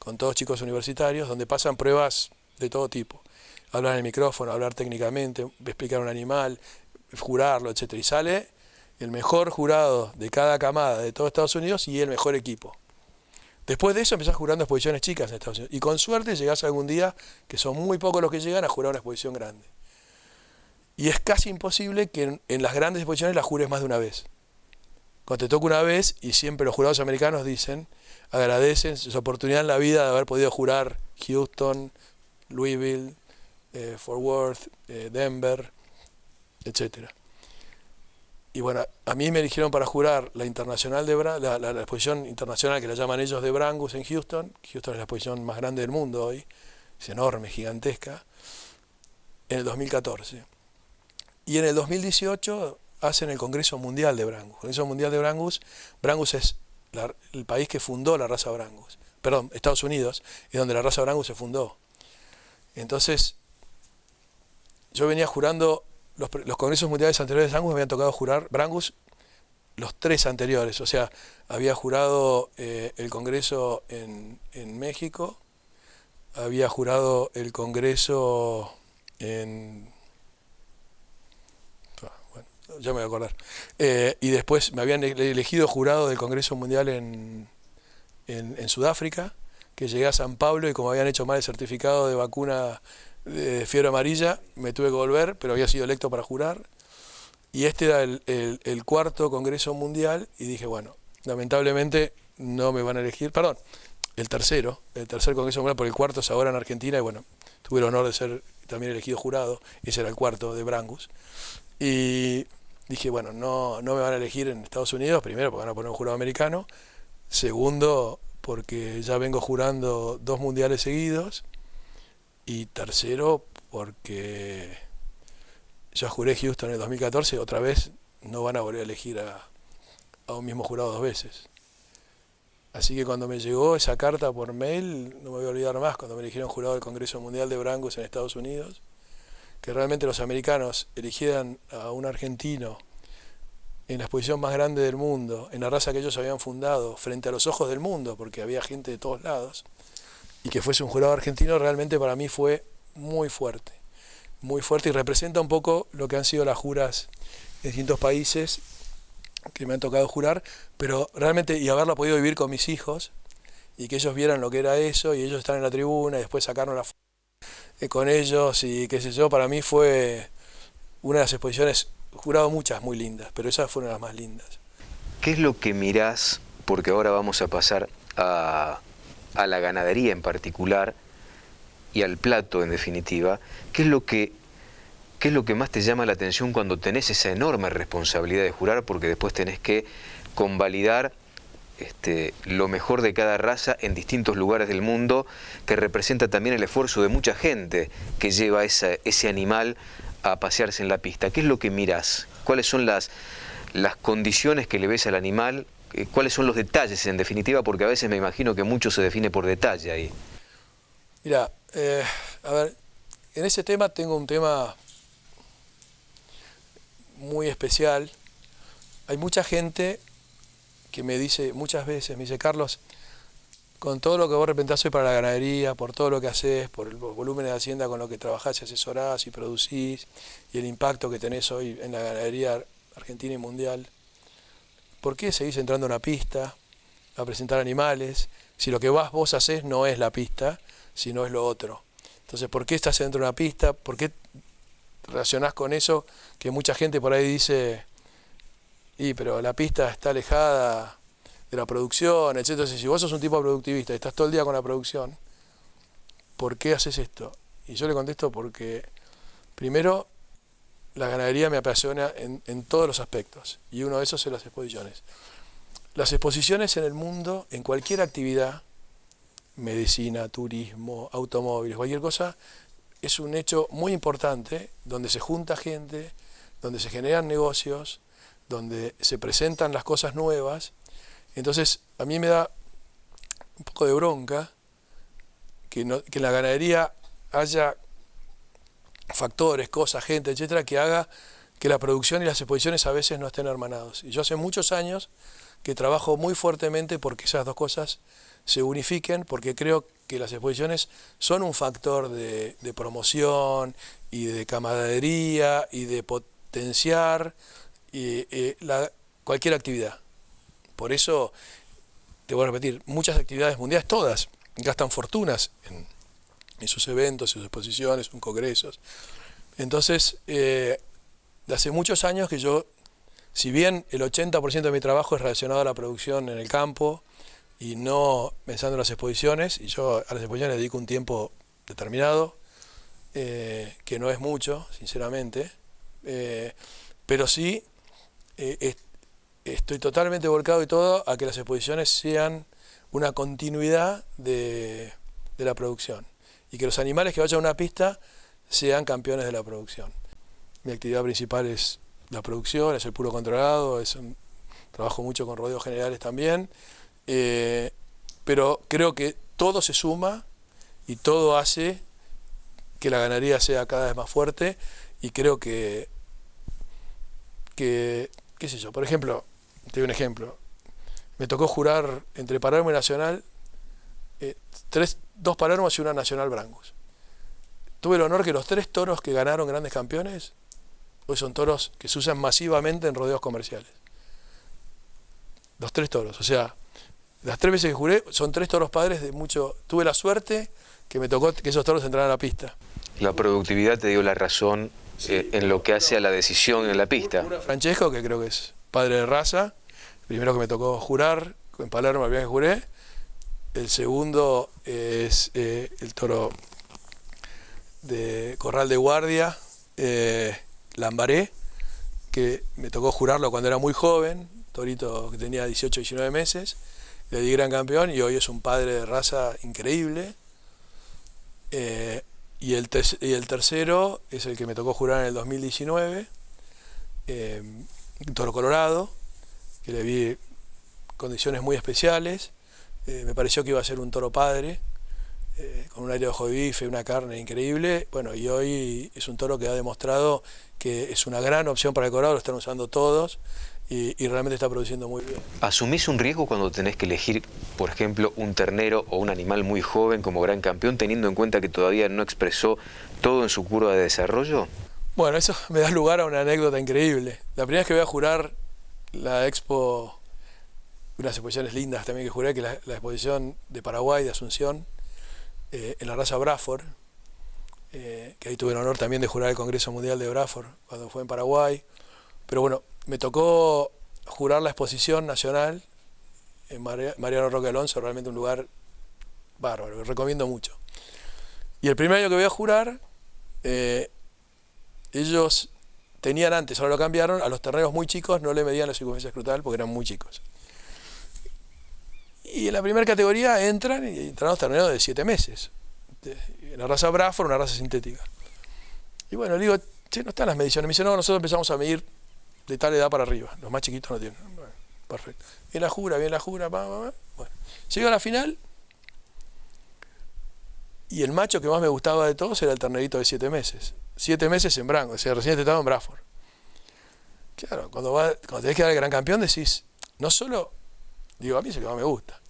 con todos chicos universitarios, donde pasan pruebas de todo tipo. Hablar en el micrófono, hablar técnicamente, explicar un animal, jurarlo, etc. Y sale el mejor jurado de cada camada de todo Estados Unidos y el mejor equipo. Después de eso empezás jurando exposiciones chicas en Estados Unidos. Y con suerte llegás algún día, que son muy pocos los que llegan, a jurar una exposición grande. Y es casi imposible que en las grandes exposiciones las jures más de una vez. Cuando te toca una vez, y siempre los jurados americanos dicen, agradecen su oportunidad en la vida de haber podido jurar Houston, Louisville, Fort Worth, Denver, etc. Y bueno, a mí me eligieron para jurar la internacional de la exposición internacional que la llaman ellos de Brangus en Houston. Houston es la exposición más grande del mundo hoy, es enorme, gigantesca, en el 2014. Y en el 2018 hacen el Congreso Mundial de Brangus. El Congreso Mundial de Brangus, Brangus es el país que fundó la raza Brangus. Perdón, Estados Unidos, es donde la raza Brangus se fundó. Entonces, yo venía jurando los congresos mundiales anteriores de Brangus, me habían tocado jurar Brangus los 3 anteriores. O sea, había jurado el congreso en México, había jurado el congreso en... Bueno, ya me voy a acordar. Y después me habían elegido jurado del Congreso Mundial en Sudáfrica, que llegué a San Pablo y como habían hecho mal el certificado de vacuna de fiebre amarilla, me tuve que volver, pero había sido electo para jurar. Y este era el 4º Congreso Mundial y dije, bueno, lamentablemente no me van a elegir, perdón, el tercer Congreso Mundial, porque el 4º es ahora en Argentina y bueno, tuve el honor de ser también elegido jurado, ese era el cuarto de Brangus. Y dije, bueno, no me van a elegir en Estados Unidos, primero porque van a poner un jurado americano, segundo porque ya vengo jurando 2 mundiales seguidos, y tercero porque ya juré Houston en el 2014, otra vez no van a volver a elegir a un mismo jurado 2 veces. Así que cuando me llegó esa carta por mail, no me voy a olvidar más, cuando me eligieron jurado del Congreso Mundial de Brangus en Estados Unidos, que realmente los americanos eligieran a un argentino en la exposición más grande del mundo, en la raza que ellos habían fundado, frente a los ojos del mundo, porque había gente de todos lados, y que fuese un jurado argentino, realmente para mí fue muy fuerte y representa un poco lo que han sido las juras en distintos países que me han tocado jurar, pero realmente, y haberlo podido vivir con mis hijos, y que ellos vieran lo que era eso, y ellos están en la tribuna, y después sacaron la foto con ellos, y qué sé yo, para mí fue una de las exposiciones, jurado muchas muy lindas, pero esas fueron las más lindas. ¿Qué es lo que mirás? Porque ahora vamos a pasar a la ganadería en particular, y al plato en definitiva. ¿Qué es lo que más te llama la atención cuando tenés esa enorme responsabilidad de jurar? Porque después tenés que convalidar lo mejor de cada raza en distintos lugares del mundo, que representa también el esfuerzo de mucha gente que lleva ese animal a pasearse en la pista. ¿Qué es lo que mirás? ¿Cuáles son las condiciones que le ves al animal? ¿Cuáles son los detalles en definitiva? Porque a veces me imagino que mucho se define por detalle ahí. Mira, a ver, en ese tema tengo un tema muy especial. Hay mucha gente que me dice muchas veces, me dice, Carlos, con todo lo que vos representás hoy para la ganadería, por todo lo que haces, por el volumen de hacienda con lo que trabajás y asesorás y producís, y el impacto que tenés hoy en la ganadería argentina y mundial, ¿por qué seguís entrando a una pista a presentar animales si lo que vos hacés no es la pista, sino es lo otro? Entonces, ¿por qué estás dentro de una pista? ¿Por qué relacionás con eso que mucha gente por ahí dice, pero la pista está alejada de la producción, etc.? Entonces, si vos sos un tipo productivista y estás todo el día con la producción, ¿por qué haces esto? Y yo le contesto porque, primero, la ganadería me apasiona en todos los aspectos, y uno de esos es las exposiciones. Las exposiciones en el mundo, en cualquier actividad, medicina, turismo, automóviles, cualquier cosa, es un hecho muy importante donde se junta gente, donde se generan negocios, donde se presentan las cosas nuevas. Entonces, a mí me da un poco de bronca que en la ganadería haya factores, cosas, gente, etcétera, que haga que la producción y las exposiciones a veces no estén hermanados. Y yo hace muchos años que trabajo muy fuertemente porque esas dos cosas se unifiquen, porque creo que las exposiciones son un factor de promoción y de camaradería y de potenciar cualquier actividad. Por eso, te voy a repetir, muchas actividades mundiales, todas, gastan fortunas en sus eventos, en sus exposiciones, en congresos. Entonces, de hace muchos años que yo, si bien el 80% de mi trabajo es relacionado a la producción en el campo y no pensando en las exposiciones, y yo a las exposiciones dedico un tiempo determinado, que no es mucho, sinceramente, pero sí estoy totalmente volcado y todo a que las exposiciones sean una continuidad de la producción y que los animales que vayan a una pista sean campeones de la producción. Mi actividad principal es la producción, es el puro controlado, trabajo mucho con rodeos generales también, pero creo que todo se suma y todo hace que la ganadería sea cada vez más fuerte, y creo que qué sé yo, por ejemplo, te doy un ejemplo, me tocó jurar entre Palermo y Nacional, 2 Palermos y una Nacional Brangus. Tuve el honor que los 3 toros que ganaron grandes campeones hoy son toros que se usan masivamente en rodeos comerciales. Los 3 toros, o sea, las 3 veces que juré son 3 toros padres de mucho. Tuve la suerte que me tocó que esos toros entraran a la pista. La productividad te dio la razón en lo que hace a la decisión en la pista. Francesco, que creo que es padre de raza, primero que me tocó jurar en Palermo el día que juré. El segundo es el toro Corral de Guardia, Lambaré, que me tocó jurarlo cuando era muy joven, torito que tenía 18, 19 meses, le di gran campeón y hoy es un padre de raza increíble. Y el tercero es el que me tocó jurar en el 2019, Toro Colorado, que le vi condiciones muy especiales. Me pareció que iba a ser un toro padre, con un aire de ojo de bife, una carne increíble. Bueno, y hoy es un toro que ha demostrado que es una gran opción para el Colorado, lo están usando todos y realmente está produciendo muy bien. ¿Asumís un riesgo cuando tenés que elegir, por ejemplo, un ternero o un animal muy joven como gran campeón, teniendo en cuenta que todavía no expresó todo en su curva de desarrollo? Bueno, eso me da lugar a una anécdota increíble. La primera vez que voy a jurar la expo, unas exposiciones lindas también que juré, que la exposición de Paraguay, de Asunción, en la raza Braford, que ahí tuve el honor también de jurar el Congreso Mundial de Braford cuando fue en Paraguay. Pero bueno, me tocó jurar la exposición nacional en Mariano Roque Alonso, realmente un lugar bárbaro, lo recomiendo mucho. Y el primer año que voy a jurar, ellos tenían antes, ahora lo cambiaron, a los terneros muy chicos no le medían la circunferencia escrotal porque eran muy chicos. Y en la primera categoría entran los terneros de 7 meses. En la raza Braford, una raza sintética. Y bueno, le digo, che, no están las mediciones. Me dice, no, nosotros empezamos a medir de tal edad para arriba. Los más chiquitos no tienen. Bueno, perfecto. Bien la jura, Bueno, llego a la final. Y el macho que más me gustaba de todos era el ternerito de 7 meses. 7 meses en Branco, o sea, recién estaba en Braford. Claro, cuando tenés que dar el gran campeón decís, no solo, digo, a mí es el que más me gusta.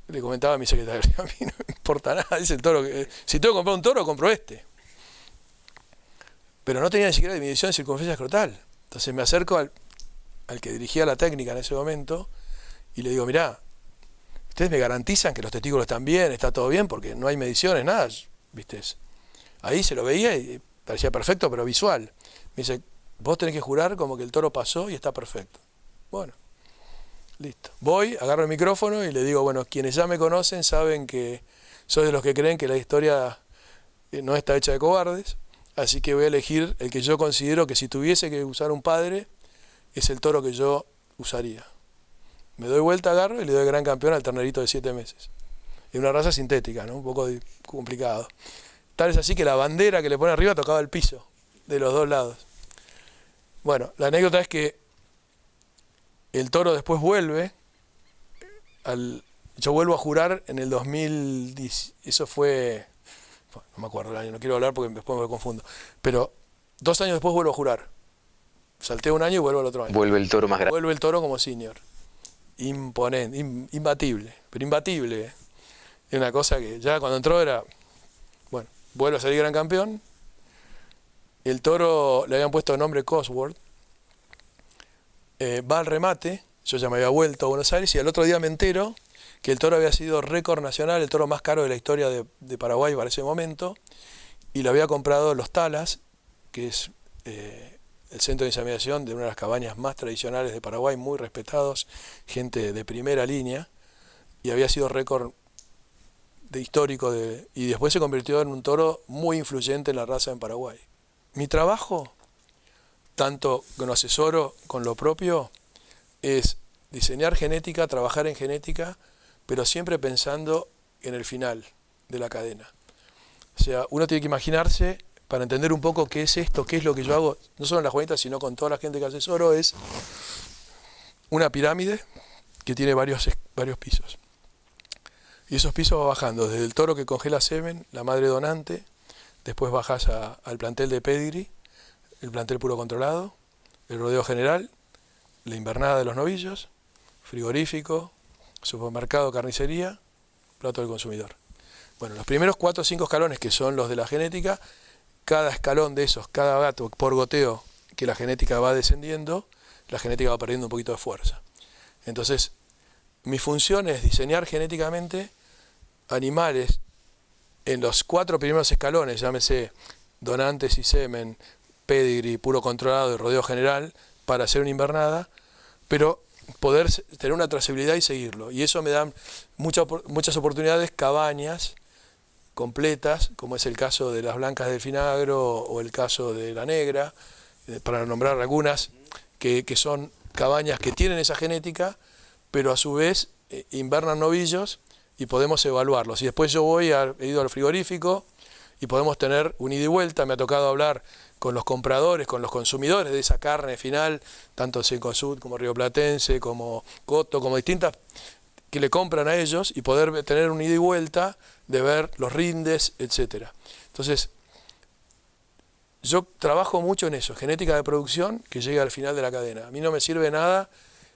Le comentaba a mi secretario, a mí no me importa nada, dice el toro, si tengo que comprar un toro, compro este. Pero no tenía ni siquiera disminución de circunferencia escrotal. Entonces me acerco al que dirigía la técnica en ese momento y le digo, mirá, ustedes me garantizan que los testículos están bien, está todo bien, porque no hay mediciones, nada, ¿viste? Ahí se lo veía y parecía perfecto, pero visual. Me dice, vos tenés que jurar como que el toro pasó y está perfecto. Bueno, listo. Voy, agarro el micrófono y le digo, bueno, quienes ya me conocen saben que soy de los que creen que la historia no está hecha de cobardes, así que voy a elegir el que yo considero que si tuviese que usar un padre, es el toro que yo usaría. Me doy vuelta, agarro y le doy gran campeón al ternerito de 7 meses. Es una raza sintética, ¿no? Un poco complicado. Tal es así que la bandera que le pone arriba tocaba el piso, de los dos lados. Bueno, la anécdota es que el toro después vuelve, yo vuelvo a jurar en el 2010, eso fue, no me acuerdo el año, no quiero hablar porque después me confundo, pero 2 años después vuelvo a jurar. Salteo un año y vuelvo al otro año. Vuelve el toro más grande. Vuelve el toro como senior. Imponente, imbatible, pero imbatible. Es una cosa que ya cuando entró era, bueno, vuelve a salir gran campeón. El toro le habían puesto el nombre Cosworth. Va al remate, yo ya me había vuelto a Buenos Aires y al otro día me entero que el toro había sido récord nacional, el toro más caro de la historia de Paraguay para ese momento, y lo había comprado Los Talas, que es el centro de inseminación de una de las cabañas más tradicionales de Paraguay, muy respetados, gente de primera línea, y había sido récord histórico, y después se convirtió en un toro muy influyente en la raza en Paraguay. Mi trabajo, tanto con asesoro con lo propio, es diseñar genética, trabajar en genética, pero siempre pensando en el final de la cadena. O sea, uno tiene que imaginarse, para entender un poco qué es esto, qué es lo que yo hago, no solo en la Juanita, sino con toda la gente que asesoro, es una pirámide que tiene varios pisos. Y esos pisos van bajando, desde el toro que congela semen, la madre donante, después bajas al plantel de pedigree, el plantel puro controlado, el rodeo general, la invernada de los novillos, frigorífico, supermercado, carnicería, plato del consumidor. Bueno, los primeros 4 o 5 escalones, que son los de la genética, cada escalón de esos, cada gato por goteo que la genética va descendiendo, la genética va perdiendo un poquito de fuerza. Entonces, mi función es diseñar genéticamente animales en los 4 primeros escalones, llámese donantes y semen, pedigree, puro controlado y rodeo general, para hacer una invernada, pero poder tener una trazabilidad y seguirlo. Y eso me da muchas oportunidades, cabañas, completas, como es el caso de las blancas del Finagro o el caso de la negra, para nombrar algunas, que son cabañas que tienen esa genética, pero a su vez invernan novillos y podemos evaluarlos. Y después he ido al frigorífico y podemos tener un ida y vuelta. Me ha tocado hablar con los compradores, con los consumidores de esa carne final, tanto Cencosud como Rioplatense, como Coto, como distintas, que le compran a ellos, y poder tener un ida y vuelta de ver los rindes, etc. Entonces, yo trabajo mucho en eso, genética de producción que llega al final de la cadena. A mí no me sirve nada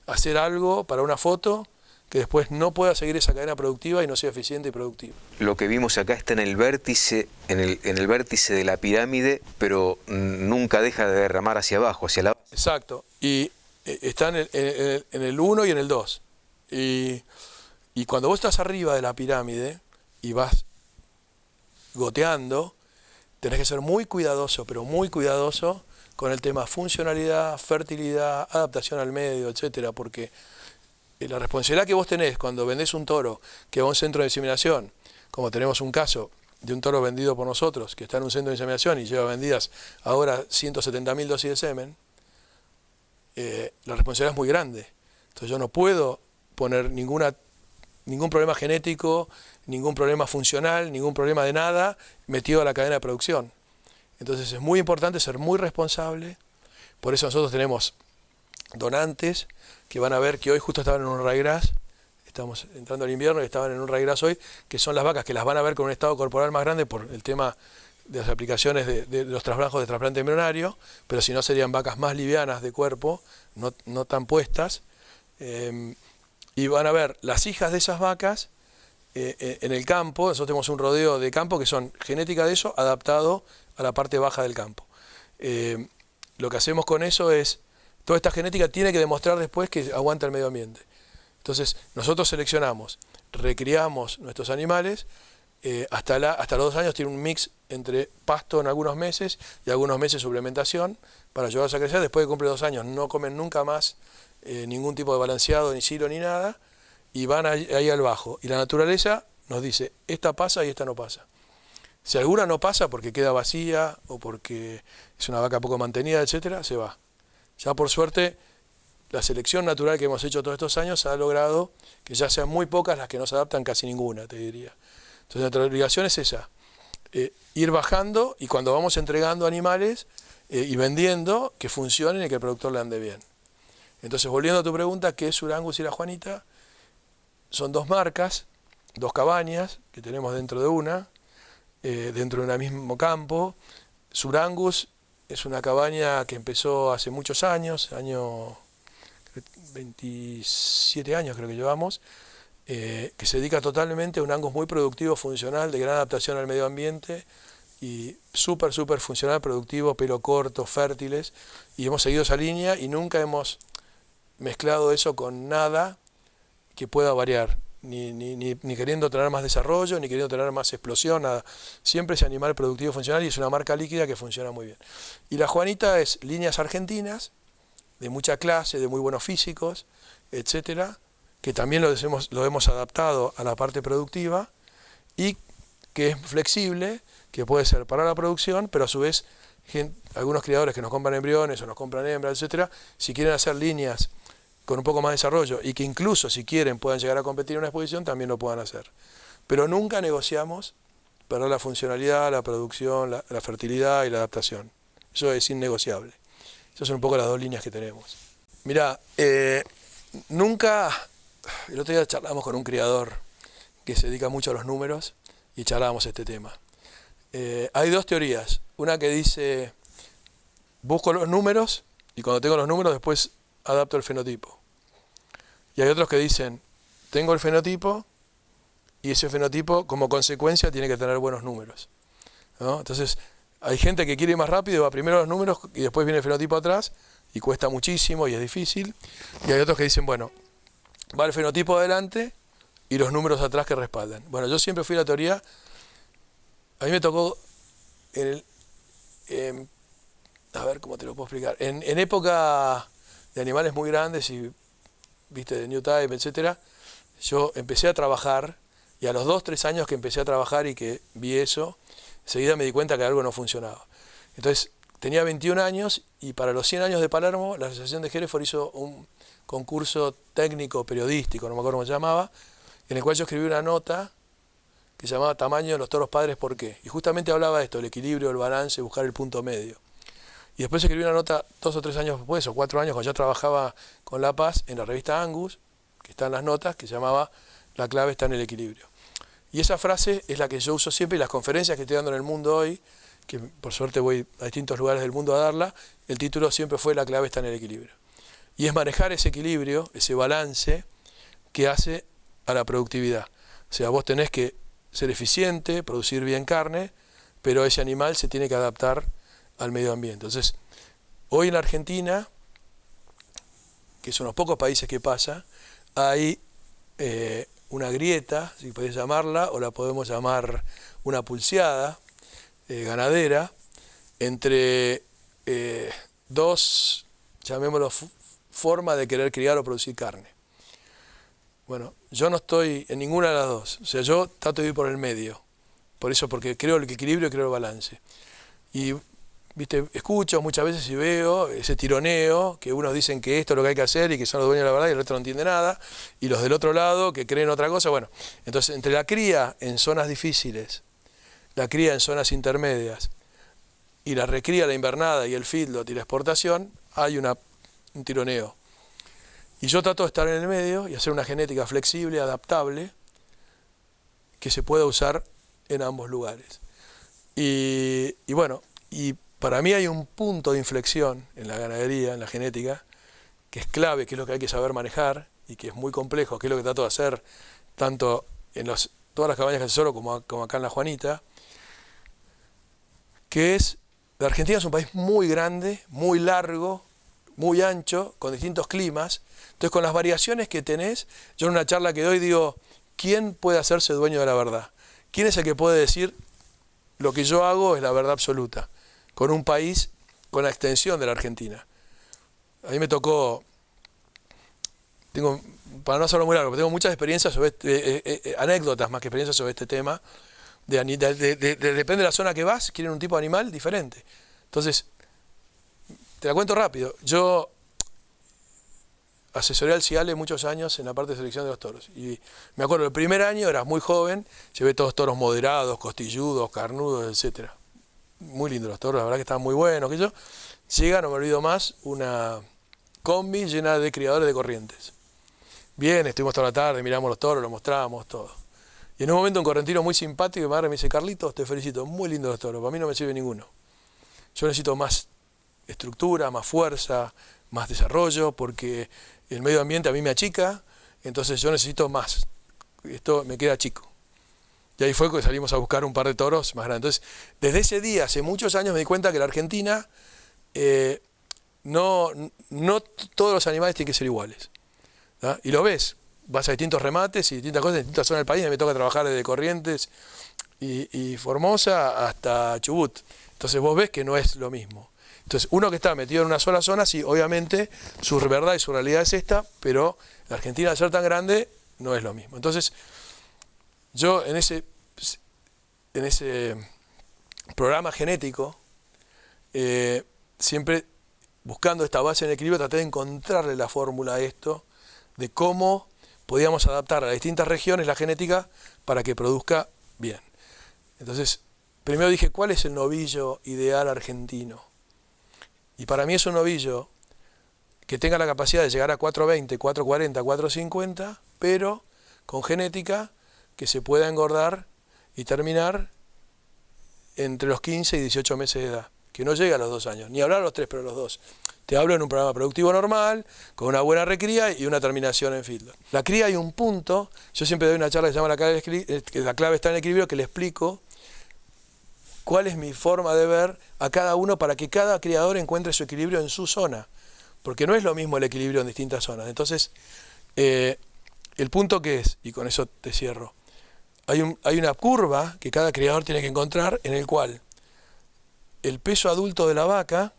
hacer algo para una foto que después no pueda seguir esa cadena productiva y no sea eficiente y productiva. Lo que vimos acá está en el vértice, en el vértice de la pirámide, pero nunca deja de derramar hacia abajo, hacia la... Exacto, y está en el 1 y en el 2. Y cuando vos estás arriba de la pirámide y vas goteando, tenés que ser muy cuidadoso, pero muy cuidadoso con el tema funcionalidad, fertilidad, adaptación al medio, etcétera, porque la responsabilidad que vos tenés cuando vendés un toro que va a un centro de inseminación, como tenemos un caso de un toro vendido por nosotros, que está en un centro de inseminación y lleva vendidas ahora 170.000 dosis de semen, la responsabilidad es muy grande. Entonces yo no puedo poner ningún problema genético, ningún problema funcional, ningún problema de nada metido a la cadena de producción. Entonces es muy importante ser muy responsable. Por eso nosotros tenemos donantes que van a ver que hoy justo estaban en un ryegrass, estamos entrando al invierno y estaban en un ryegrass hoy, que son las vacas que las van a ver con un estado corporal más grande por el tema de las aplicaciones de los trasplazos de trasplante embrionario, pero si no serían vacas más livianas de cuerpo, no tan puestas, y van a ver las hijas de esas vacas en el campo. Nosotros tenemos un rodeo de campo que son genética de eso adaptado a la parte baja del campo. Lo que hacemos con eso es, toda esta genética tiene que demostrar después que aguanta el medio ambiente. Entonces nosotros seleccionamos, recriamos nuestros animales, hasta los 2 años tiene un mix entre pasto en algunos meses y algunos meses suplementación para ayudarlos a crecer. Después de cumplir 2 años no comen nunca más ningún tipo de balanceado, ni silo, ni nada, y van ahí al bajo. Y la naturaleza nos dice, esta pasa y esta no pasa. Si alguna no pasa porque queda vacía o porque es una vaca poco mantenida, etcétera, se va. Ya por suerte, la selección natural que hemos hecho todos estos años ha logrado que ya sean muy pocas las que no se adaptan, casi ninguna, te diría. Entonces nuestra obligación es esa, ir bajando, y cuando vamos entregando animales y vendiendo, que funcionen y que el productor le ande bien. Entonces, volviendo a tu pregunta, ¿qué es Surangus y La Juanita? Son 2 marcas, 2 cabañas que tenemos dentro de una, dentro de un mismo campo. Surangus es una cabaña que empezó hace muchos años, 27 años creo que llevamos, que se dedica totalmente a un Angus muy productivo, funcional, de gran adaptación al medio ambiente, y súper funcional, productivo, pelo corto, fértiles, y hemos seguido esa línea y nunca hemos mezclado eso con nada que pueda variar, ni queriendo tener más desarrollo, ni queriendo tener más explosión, nada. Siempre ese animal productivo funcional, y es una marca líquida que funciona muy bien. Y La Juanita es líneas argentinas, de mucha clase, de muy buenos físicos, etcétera, que también lo hemos adaptado a la parte productiva, y que es flexible, que puede ser para la producción, pero a su vez algunos criadores que nos compran embriones o nos compran hembras, etcétera, si quieren hacer líneas con un poco más de desarrollo, y que incluso si quieren puedan llegar a competir en una exposición, también lo puedan hacer. Pero nunca negociamos para la funcionalidad, la producción, la fertilidad y la adaptación. Eso es innegociable. Esas son un poco las 2 líneas que tenemos. Mirá, nunca, el otro día charlamos con un criador que se dedica mucho a los números y charlábamos este tema. Hay 2 teorías. Una que dice, busco los números y cuando tengo los números después adapto el fenotipo. Y hay otros que dicen, tengo el fenotipo y ese fenotipo como consecuencia tiene que tener buenos números, ¿no? Entonces hay gente que quiere ir más rápido, va primero a los números y después viene el fenotipo atrás y cuesta muchísimo y es difícil. Y hay otros que dicen, bueno, va el fenotipo adelante y los números atrás que respaldan. Bueno, yo siempre fui a la teoría, a mí me tocó a ver cómo te lo puedo explicar, en época de animales muy grandes y, viste, de New Type, etcétera, yo empecé a trabajar Y a los 2, 3 años que empecé a trabajar y que vi eso, enseguida me di cuenta que algo no funcionaba. Entonces, tenía 21 años y para los 100 años de Palermo, la Asociación de Hereford hizo un concurso técnico periodístico, no me acuerdo cómo se llamaba, en el cual yo escribí una nota que se llamaba Tamaño de los toros padres, ¿por qué? Y justamente hablaba de esto, el equilibrio, el balance, buscar el punto medio. Y después escribí una nota 2 o 3 años después, o 4 años, cuando ya trabajaba con La Paz, en la revista Angus, que está en las notas, que se llamaba La clave está en el equilibrio. Y esa frase es la que yo uso siempre, y las conferencias que estoy dando en el mundo hoy, que por suerte voy a distintos lugares del mundo a darla, el título siempre fue La clave está en el equilibrio. Y es manejar ese equilibrio, ese balance que hace a la productividad. O sea, vos tenés que ser eficiente, producir bien carne, pero ese animal se tiene que adaptar al medio ambiente. Entonces, hoy en Argentina, que son los pocos países que pasa, hay una grieta, si podés llamarla, o la podemos llamar una pulseada ganadera, entre dos, llamémoslo, formas de querer criar o producir carne. Bueno, yo no estoy en ninguna de las dos, o sea, yo trato de ir por el medio, por eso, porque creo el equilibrio y creo el balance. Y, viste, escucho muchas veces y veo ese tironeo, que unos dicen que esto es lo que hay que hacer y que son los dueños de la verdad y el otro no entiende nada, y los del otro lado que creen otra cosa. Bueno, entonces entre la cría en zonas difíciles, la cría en zonas intermedias, y la recría, la invernada y el feedlot y la exportación, hay un tironeo. Y yo trato de estar en el medio y hacer una genética flexible, adaptable, que se pueda usar en ambos lugares. Y bueno, y para mí hay un punto de inflexión en la ganadería, en la genética, que es clave, que es lo que hay que saber manejar y que es muy complejo, que es lo que trato de hacer tanto en todas las cabañas que asesoro como acá en La Juanita, que es, la Argentina es un país muy grande, muy largo, muy ancho, con distintos climas. Entonces, con las variaciones que tenés, yo en una charla que doy digo, ¿quién puede hacerse dueño de la verdad? ¿Quién es el que puede decir lo que yo hago es la verdad absoluta? Con un país con la extensión de la Argentina. A mí me tocó, para no hacerlo muy largo, pero tengo muchas experiencias sobre anécdotas más que experiencias sobre este tema. Depende de la zona que vas, quieren un tipo de animal diferente. Entonces, te la cuento rápido. Yo asesoré al CIALE muchos años en la parte de selección de los toros. Y me acuerdo, el primer año, eras muy joven, llevé todos toros moderados, costilludos, carnudos, etc. Muy lindos los toros, la verdad que estaban muy buenos. Llega, no me olvido más, una combi llena de criadores de Corrientes. Bien, estuvimos toda la tarde, miramos los toros, los mostrábamos, todo. Y en un momento un correntino muy simpático me dice, Carlitos, te felicito, muy lindos los toros, para mí no me sirve ninguno. Yo necesito más estructura, más fuerza, más desarrollo, porque el medio ambiente a mí me achica, entonces yo necesito más. Esto me queda chico. Y ahí fue que salimos a buscar un par de toros más grandes. Entonces, desde ese día, hace muchos años, me di cuenta que la Argentina, no todos los animales tienen que ser iguales. ¿Ah? Y lo ves, vas a distintos remates y distintas cosas en distintas zonas del país. Me toca trabajar desde Corrientes y Formosa hasta Chubut. Entonces vos ves que no es lo mismo. Entonces uno que está metido en una sola zona, sí, obviamente su verdad y su realidad es esta, pero la Argentina al ser tan grande no es lo mismo. Entonces yo en ese programa genético, siempre buscando esta base en equilibrio, traté de encontrarle la fórmula a esto, de cómo podíamos adaptar a las distintas regiones la genética para que produzca bien. Entonces, primero dije, ¿cuál es el novillo ideal argentino? Y para mí es un novillo que tenga la capacidad de llegar a 420, 440, 450, pero con genética que se pueda engordar y terminar entre los 15 y 18 meses de edad, que no llega a los 2 años, ni hablar a los 3, pero a los 2. Te hablo en un programa productivo normal, con una buena recría y una terminación en feedlot. La cría hay un punto, yo siempre doy una charla que se llama La clave está en el equilibrio, que le explico cuál es mi forma de ver a cada uno para que cada criador encuentre su equilibrio en su zona, porque no es lo mismo el equilibrio en distintas zonas. Entonces, el punto que es, y con eso te cierro, hay una curva que cada criador tiene que encontrar en el cual el peso adulto de la vaca,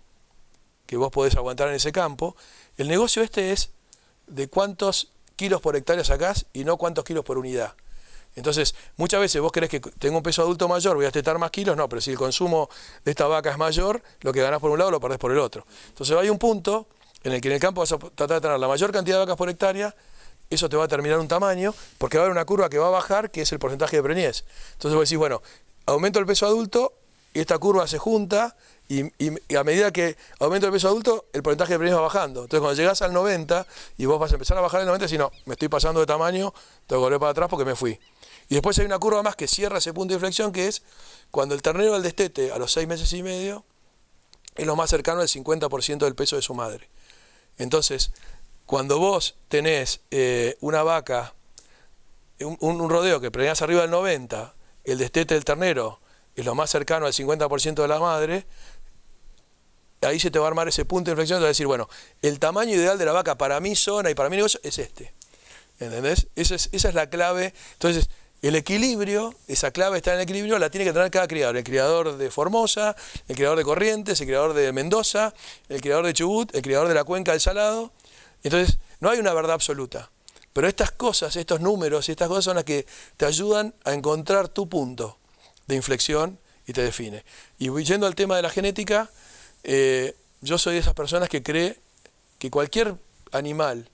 que vos podés aguantar en ese campo, el negocio es de cuántos kilos por hectárea sacás y no cuántos kilos por unidad. Entonces, muchas veces vos querés que tenga un peso adulto mayor, voy a destetar más kilos, no, pero si el consumo de esta vaca es mayor, lo que ganás por un lado lo perdés por el otro. Entonces hay un punto en el que en el campo vas a tratar de tener la mayor cantidad de vacas por hectárea, eso te va a terminar un tamaño, porque va a haber una curva que va a bajar, que es el porcentaje de preñez. Entonces vos decís, bueno, aumento el peso adulto, y esta curva se junta, y a medida que aumento el peso adulto, el porcentaje de preñez va bajando. Entonces cuando llegás al 90, y vos vas a empezar a bajar el 90, y si no, me estoy pasando de tamaño, tengo que volver para atrás porque me fui. Y después hay una curva más que cierra ese punto de inflexión, que es cuando el ternero al destete a los 6 meses y medio es lo más cercano al 50% del peso de su madre. Entonces, cuando vos tenés una vaca, un rodeo que preñás arriba del 90, el destete del ternero es lo más cercano al 50% de la madre, ahí se te va a armar ese punto de inflexión, te va a decir, bueno, el tamaño ideal de la vaca para mi zona y para mi negocio es este. ¿Entendés? Esa es la clave. Entonces, el equilibrio, esa clave está en el equilibrio, la tiene que tener cada criador. El criador de Formosa, el criador de Corrientes, el criador de Mendoza, el criador de Chubut, el criador de la Cuenca del Salado. Entonces, no hay una verdad absoluta. Pero estas cosas, estos números y estas cosas son las que te ayudan a encontrar tu punto de inflexión y te define. Y yendo al tema de la genética, yo soy de esas personas que cree que cualquier animal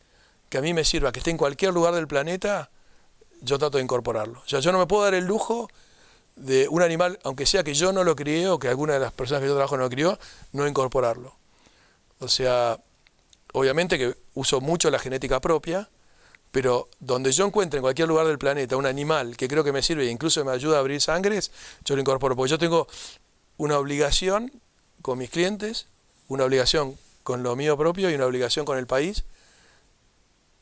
que a mí me sirva, que esté en cualquier lugar del planeta, yo trato de incorporarlo. O sea, yo no me puedo dar el lujo de un animal, aunque sea que yo no lo crié o que alguna de las personas que yo trabajo no lo crió, no incorporarlo. O sea, obviamente que uso mucho la genética propia, pero donde yo encuentre en cualquier lugar del planeta un animal que creo que me sirve e incluso me ayuda a abrir sangres, yo lo incorporo. Porque yo tengo una obligación con mis clientes, una obligación con lo mío propio y una obligación con el país,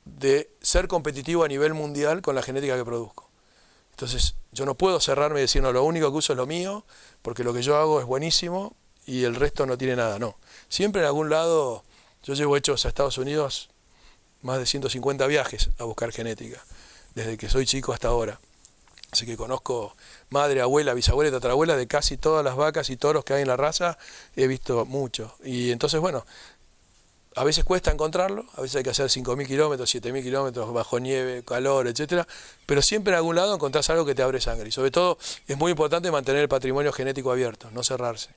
de ser competitivo a nivel mundial con la genética que produzco. Entonces, yo no puedo cerrarme y decir, no, lo único que uso es lo mío, porque lo que yo hago es buenísimo y el resto no tiene nada. No. Siempre en algún lado, yo llevo hechos a Estados Unidos más de 150 viajes a buscar genética, desde que soy chico hasta ahora. Así que conozco madre, abuela, bisabuela y tatarabuela de casi todas las vacas y toros que hay en la raza, he visto mucho. Y entonces, bueno, a veces cuesta encontrarlo, a veces hay que hacer 5.000 kilómetros, 7.000 kilómetros bajo nieve, calor, etcétera, pero siempre en algún lado encontrás algo que te abre sangre. Y sobre todo es muy importante mantener el patrimonio genético abierto, no cerrarse.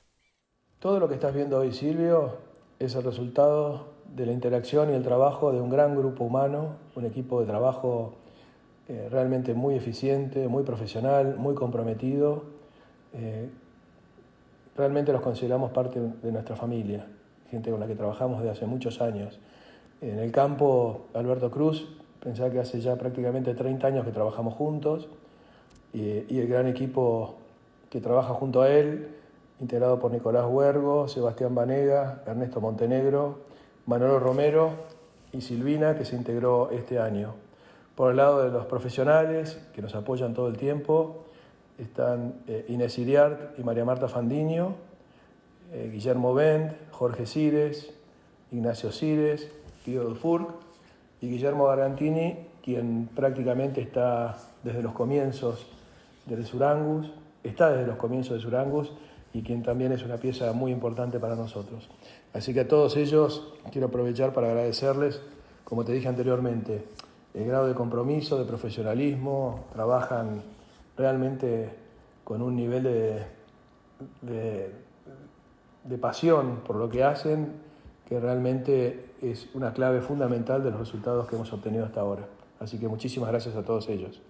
Todo lo que estás viendo hoy, Silvio, es el resultado de la interacción y el trabajo de un gran grupo humano, un equipo de trabajo realmente muy eficiente, muy profesional, muy comprometido. Realmente los consideramos parte de nuestra familia, gente con la que trabajamos desde hace muchos años. En el campo, Alberto Cruz, pensaba que hace ya prácticamente 30 años que trabajamos juntos, y el gran equipo que trabaja junto a él, integrado por Nicolás Huergo, Sebastián Banega, Ernesto Montenegro, Manolo Romero y Silvina, que se integró este año. Por el lado de los profesionales, que nos apoyan todo el tiempo, están Inés Iriart y María Marta Fandiño, Guillermo Bend, Jorge Cires, Ignacio Cires, Guido Dufourc y Guillermo Gargantini, quien prácticamente está desde los comienzos del Surangus, y quien también es una pieza muy importante para nosotros. Así que a todos ellos quiero aprovechar para agradecerles, como te dije anteriormente, el grado de compromiso, de profesionalismo, trabajan realmente con un nivel de pasión por lo que hacen, que realmente es una clave fundamental de los resultados que hemos obtenido hasta ahora. Así que muchísimas gracias a todos ellos.